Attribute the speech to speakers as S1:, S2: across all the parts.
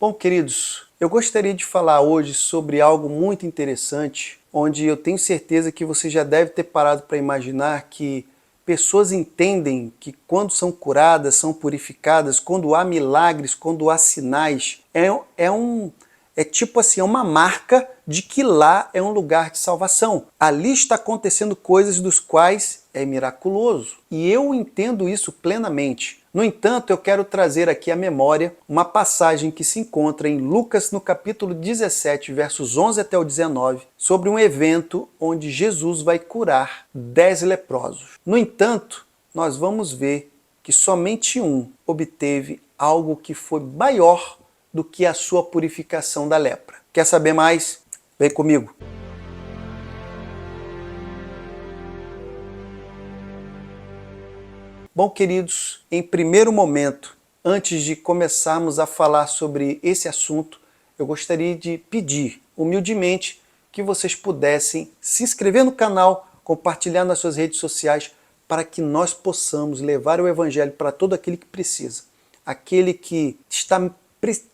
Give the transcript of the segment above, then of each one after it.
S1: Bom, queridos, eu gostaria de falar hoje sobre algo muito interessante, onde eu tenho certeza que você já deve ter parado para imaginar que pessoas entendem que quando são curadas, são purificadas, quando há milagres, quando há sinais, é tipo assim, é uma marca de que lá é um lugar de salvação. Ali está acontecendo coisas dos quais é miraculoso. E eu entendo isso plenamente. No entanto, eu quero trazer aqui à memória uma passagem que se encontra em Lucas, no capítulo 17, versos 11 até o 19, sobre um evento onde Jesus vai curar 10 leprosos. No entanto, nós vamos ver que somente um obteve algo que foi maior do que a sua purificação da lepra. Quer saber mais? Vem comigo. Bom, queridos, em primeiro momento, antes de começarmos a falar sobre esse assunto, eu gostaria de pedir, humildemente, que vocês pudessem se inscrever no canal, compartilhar nas suas redes sociais, para que nós possamos levar o Evangelho para todo aquele que precisa. Aquele que está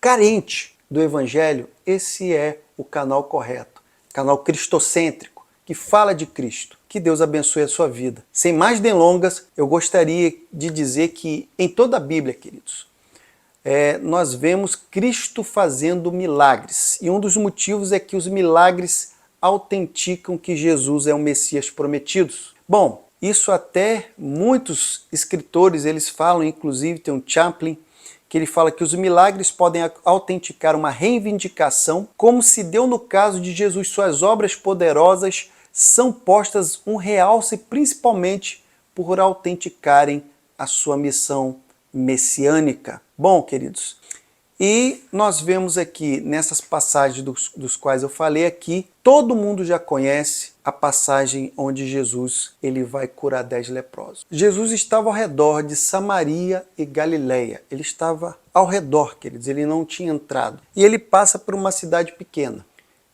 S1: carente do Evangelho, esse é o canal correto. Canal cristocêntrico, que fala de Cristo. Que Deus abençoe a sua vida. Sem mais delongas, eu gostaria de dizer que em toda a Bíblia, queridos, nós vemos Cristo fazendo milagres. E um dos motivos é que os milagres autenticam que Jesus é o Messias prometido. Bom, isso até muitos escritores eles falam, inclusive tem um Champlin, que ele fala que os milagres podem autenticar uma reivindicação, como se deu no caso de Jesus. Suas obras poderosas são postas um realce principalmente por autenticarem a sua missão messiânica. Bom, queridos, e nós vemos aqui nessas passagens dos quais eu falei aqui, todo mundo já conhece a passagem onde Jesus ele vai curar 10 leprosos. Jesus estava ao redor de Samaria e Galileia. Ele estava ao redor, queridos, ele não tinha entrado. E ele passa por uma cidade pequena.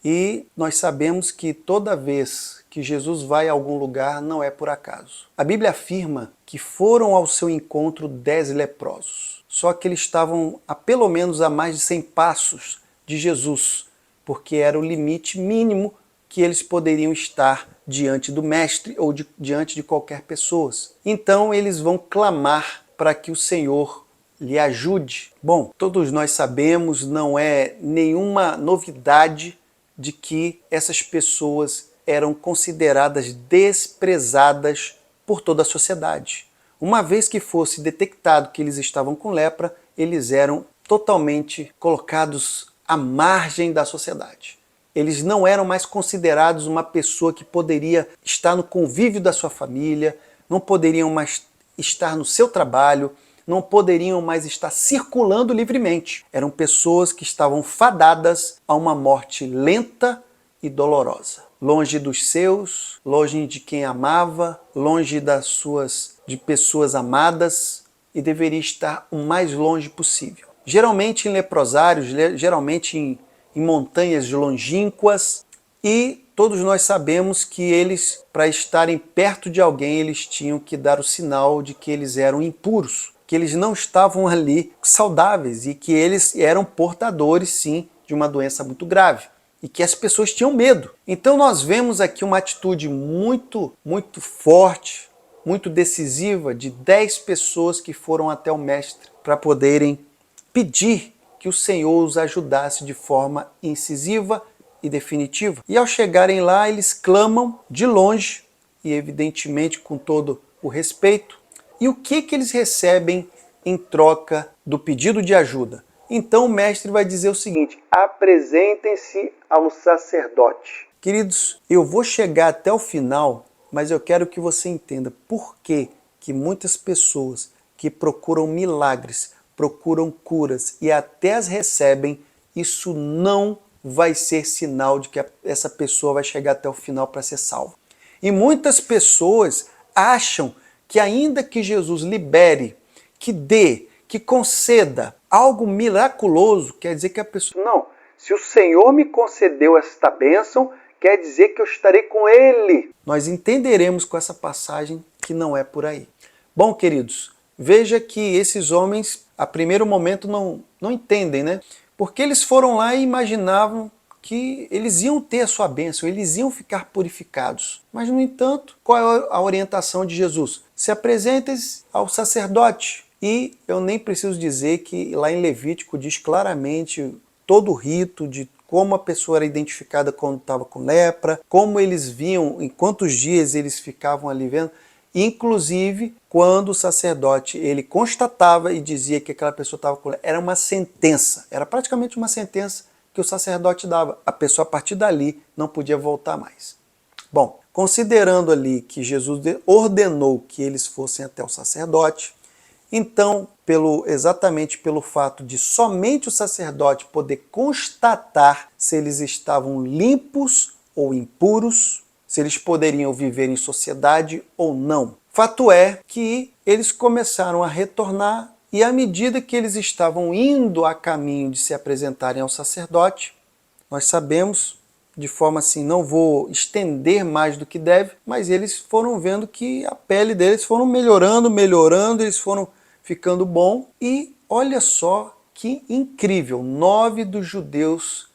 S1: E nós sabemos que toda vez que Jesus vai a algum lugar não é por acaso. A Bíblia afirma que foram ao seu encontro 10 leprosos. Só que eles estavam a pelo menos a mais de 100 passos de Jesus, porque era o limite mínimo que eles poderiam estar diante do mestre ou diante de qualquer pessoa. Então eles vão clamar para que o Senhor lhe ajude. Bom, todos nós sabemos, não é nenhuma novidade de que essas pessoas eram consideradas desprezadas por toda a sociedade. Uma vez que fosse detectado que eles estavam com lepra, eles eram totalmente colocados à margem da sociedade. Eles não eram mais considerados uma pessoa que poderia estar no convívio da sua família, não poderiam mais estar no seu trabalho, não poderiam mais estar circulando livremente. Eram pessoas que estavam fadadas a uma morte lenta e dolorosa. Longe dos seus, longe de quem amava, longe de pessoas amadas, e deveria estar o mais longe possível. Geralmente em leprosários, geralmente em montanhas longínquas, e todos nós sabemos que eles, para estarem perto de alguém, eles tinham que dar o sinal de que eles eram impuros, que eles não estavam ali saudáveis e que eles eram portadores, sim, de uma doença muito grave e que as pessoas tinham medo. Então nós vemos aqui uma atitude muito forte, muito decisiva de 10 pessoas que foram até o mestre para poderem pedir que o Senhor os ajudasse de forma incisiva e definitiva. E ao chegarem lá, eles clamam de longe e evidentemente com todo o respeito. E o que eles recebem em troca do pedido de ajuda? Então o mestre vai dizer o seguinte: apresentem-se ao sacerdote. Queridos, eu vou chegar até o final, mas eu quero que você entenda por que muitas pessoas que procuram milagres, procuram curas e até as recebem, isso não vai ser sinal de que essa pessoa vai chegar até o final para ser salva. E muitas pessoas acham que ainda que Jesus libere, que dê, que conceda algo miraculoso, quer dizer que a pessoa... Não, se o Senhor me concedeu esta bênção, quer dizer que eu estarei com Ele. Nós entenderemos com essa passagem que não é por aí. Bom, queridos, veja que esses homens, a primeiro momento, não entendem, né? Porque eles foram lá e imaginavam que eles iam ter a sua bênção, eles iam ficar purificados. Mas, no entanto, qual é a orientação de Jesus? Se apresentem ao sacerdote. E eu nem preciso dizer que lá em Levítico diz claramente todo o rito de como a pessoa era identificada quando estava com lepra, como eles viam, em quantos dias eles ficavam ali vendo. Inclusive, quando o sacerdote ele constatava e dizia que aquela pessoa estava com lepra, era uma sentença, era praticamente uma sentença que o sacerdote dava. A pessoa, a partir dali, não podia voltar mais. Bom, considerando ali que Jesus ordenou que eles fossem até o sacerdote, então, exatamente pelo fato de somente o sacerdote poder constatar se eles estavam limpos ou impuros, se eles poderiam viver em sociedade ou não. Fato é que eles começaram a retornar e à medida que eles estavam indo a caminho de se apresentarem ao sacerdote, nós sabemos, de forma assim, não vou estender mais do que deve, mas eles foram vendo que a pele deles foram melhorando, eles foram ficando bom. E olha só que incrível, 9 dos judeus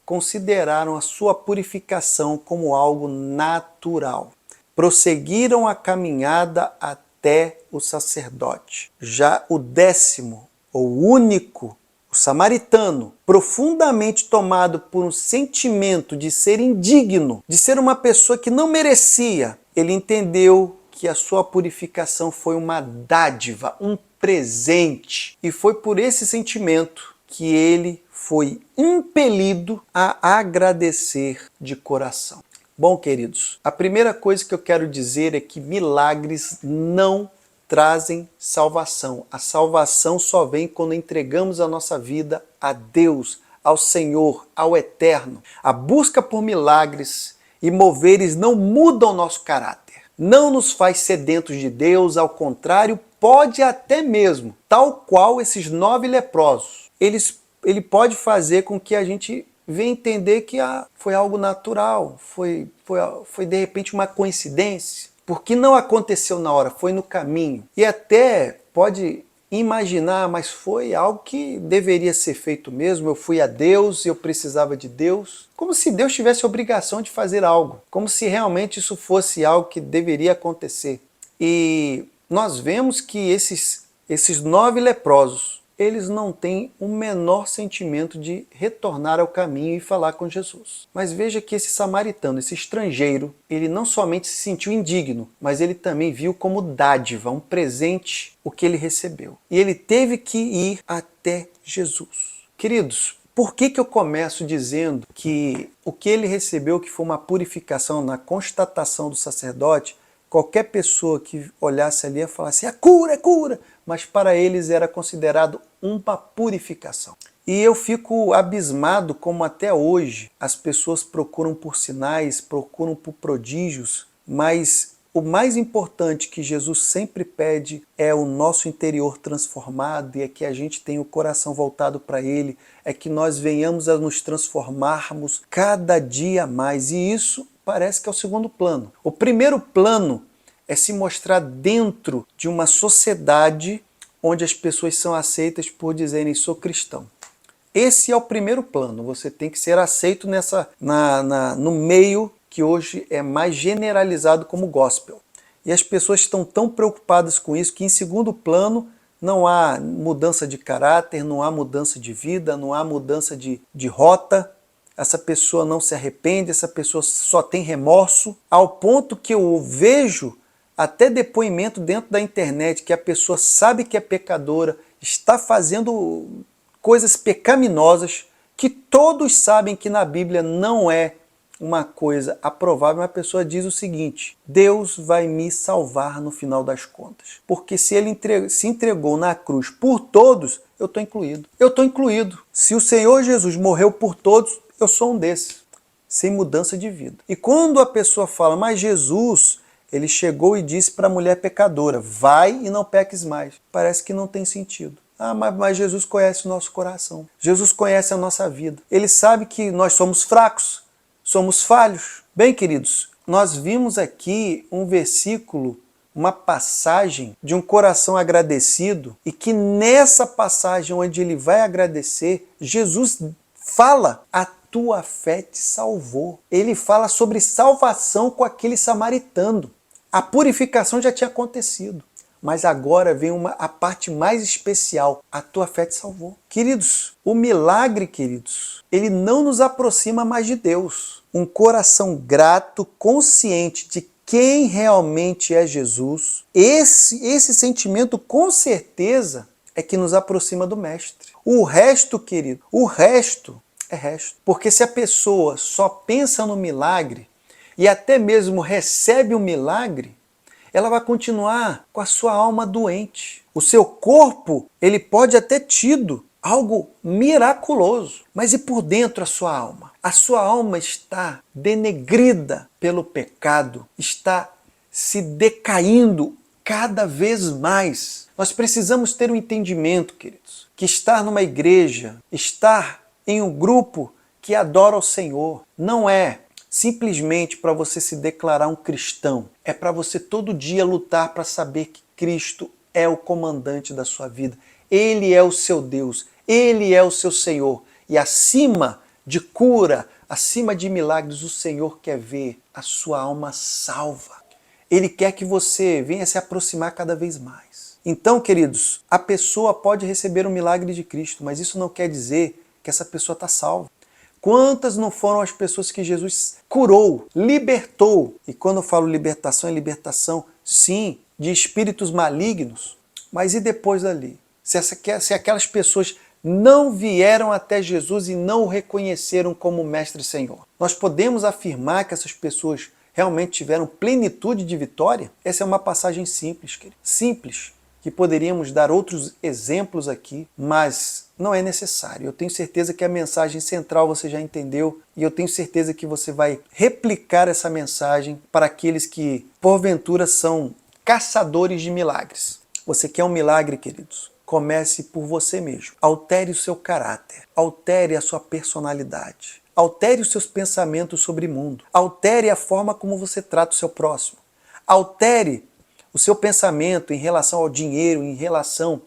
S1: consideraram a sua purificação como algo natural. Prosseguiram a caminhada até o sacerdote. Já o 10º, ou único, o samaritano, profundamente tomado por um sentimento de ser indigno, de ser uma pessoa que não merecia, ele entendeu que a sua purificação foi uma dádiva, um presente. E foi por esse sentimento que ele foi impelido a agradecer de coração. Bom, queridos, a primeira coisa que eu quero dizer é que milagres não trazem salvação. A salvação só vem quando entregamos a nossa vida a Deus, ao Senhor, ao Eterno. A busca por milagres e moveres não muda o nosso caráter. Não nos faz sedentos de Deus, ao contrário, pode até mesmo, tal qual esses 9 leprosos, ele pode fazer com que a gente venha entender que foi algo natural, foi de repente uma coincidência, porque não aconteceu na hora, foi no caminho. E até pode imaginar, mas foi algo que deveria ser feito mesmo, eu fui a Deus, eu precisava de Deus, como se Deus tivesse a obrigação de fazer algo, como se realmente isso fosse algo que deveria acontecer. E nós vemos que esses 9 leprosos, eles não têm o menor sentimento de retornar ao caminho e falar com Jesus. Mas veja que esse samaritano, esse estrangeiro, ele não somente se sentiu indigno, mas ele também viu como dádiva, um presente, o que ele recebeu. E ele teve que ir até Jesus. Queridos, por que eu começo dizendo que o que ele recebeu, que foi uma purificação na constatação do sacerdote, qualquer pessoa que olhasse ali ia falar assim, é cura, mas para eles era considerado uma purificação. E eu fico abismado como até hoje as pessoas procuram por sinais, procuram por prodígios, mas o mais importante que Jesus sempre pede é o nosso interior transformado e é que a gente tenha o coração voltado para Ele, é que nós venhamos a nos transformarmos cada dia mais. E isso parece que é o segundo plano. O primeiro plano é se mostrar dentro de uma sociedade onde as pessoas são aceitas por dizerem sou cristão. Esse é o primeiro plano, você tem que ser aceito no meio que hoje é mais generalizado como gospel. E as pessoas estão tão preocupadas com isso que em segundo plano não há mudança de caráter, não há mudança de vida, não há mudança de rota. Essa pessoa não se arrepende, essa pessoa só tem remorso, ao ponto que eu vejo até depoimento dentro da internet que a pessoa sabe que é pecadora, está fazendo coisas pecaminosas, que todos sabem que na Bíblia não é uma coisa aprovável, mas a pessoa diz o seguinte, Deus vai me salvar no final das contas. Porque se ele se entregou na cruz por todos, eu estou incluído. Eu estou incluído. Se o Senhor Jesus morreu por todos, eu sou um desses, sem mudança de vida. E quando a pessoa fala, mas Jesus, ele chegou e disse para a mulher pecadora, vai e não peques mais. Parece que não tem sentido. Ah, mas Jesus conhece o nosso coração. Jesus conhece a nossa vida. Ele sabe que nós somos fracos, somos falhos. Bem, queridos, nós vimos aqui um versículo uma passagem de um coração agradecido e que nessa passagem onde ele vai agradecer, Jesus fala: a tua fé te salvou. Ele fala sobre salvação com aquele samaritano. A purificação já tinha acontecido. Mas agora vem a parte mais especial. A tua fé te salvou. Queridos, o milagre, queridos, ele não nos aproxima mais de Deus. Um coração grato, consciente de quem realmente é Jesus, esse sentimento com certeza é que nos aproxima do Mestre. O resto, querido, o resto é resto. Porque se a pessoa só pensa no milagre e até mesmo recebe o milagre, ela vai continuar com a sua alma doente. O seu corpo, ele pode até ter tido algo miraculoso, mas e por dentro a sua alma? A sua alma está denegrida pelo pecado, está se decaindo cada vez mais. Nós precisamos ter um entendimento, queridos, que estar numa igreja, estar em um grupo que adora o Senhor, não é simplesmente para você se declarar um cristão. É para você todo dia lutar para saber que Cristo é o comandante da sua vida. Ele é o seu Deus. Ele é o seu Senhor. E acima de cura, acima de milagres, o Senhor quer ver a sua alma salva. Ele quer que você venha se aproximar cada vez mais. Então, queridos, a pessoa pode receber o milagre de Cristo, mas isso não quer dizer que essa pessoa está salva. Quantas não foram as pessoas que Jesus curou, libertou? E quando eu falo libertação, é libertação, sim, de espíritos malignos. Mas e depois dali? Se aquelas pessoas não vieram até Jesus e não o reconheceram como Mestre e Senhor, nós podemos afirmar que essas pessoas realmente tiveram plenitude de vitória? Essa é uma passagem simples, querido. Simples, que poderíamos dar outros exemplos aqui, mas não é necessário. Eu tenho certeza que a mensagem central você já entendeu e eu tenho certeza que você vai replicar essa mensagem para aqueles que, porventura, são caçadores de milagres. Você quer um milagre, queridos? Comece por você mesmo. Altere o seu caráter, altere a sua personalidade, altere os seus pensamentos sobre o mundo, altere a forma como você trata o seu próximo, altere o seu pensamento em relação ao dinheiro, em relação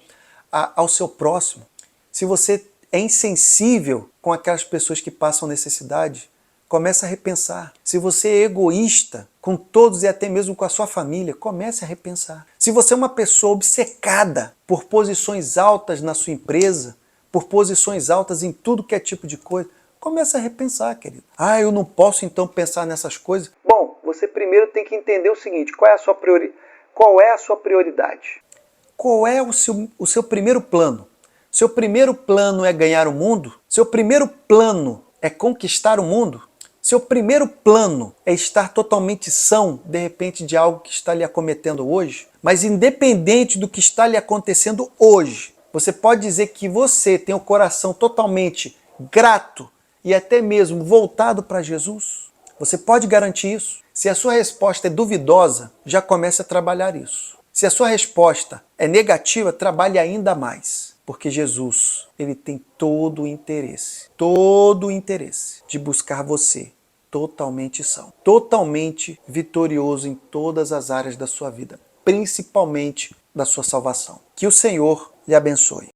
S1: ao seu próximo. Se você é insensível com aquelas pessoas que passam necessidade, comece a repensar. Se você é egoísta com todos e até mesmo com a sua família, comece a repensar. Se você é uma pessoa obcecada por posições altas na sua empresa, por posições altas em tudo que é tipo de coisa, comece a repensar, querido. Eu não posso então pensar nessas coisas. Bom, você primeiro tem que entender o seguinte: qual é a sua prioridade? Qual é a sua prioridade? Qual é o seu primeiro plano? Seu primeiro plano é ganhar o mundo? Seu primeiro plano é conquistar o mundo? Seu primeiro plano é estar totalmente são, de repente, de algo que está lhe acometendo hoje? Mas independente do que está lhe acontecendo hoje, você pode dizer que você tem o coração totalmente grato e até mesmo voltado para Jesus? Você pode garantir isso? Se a sua resposta é duvidosa, já comece a trabalhar isso. Se a sua resposta é negativa, trabalhe ainda mais. Porque Jesus, ele tem todo o interesse de buscar você totalmente são, totalmente vitorioso em todas as áreas da sua vida, principalmente da sua salvação. Que o Senhor lhe abençoe.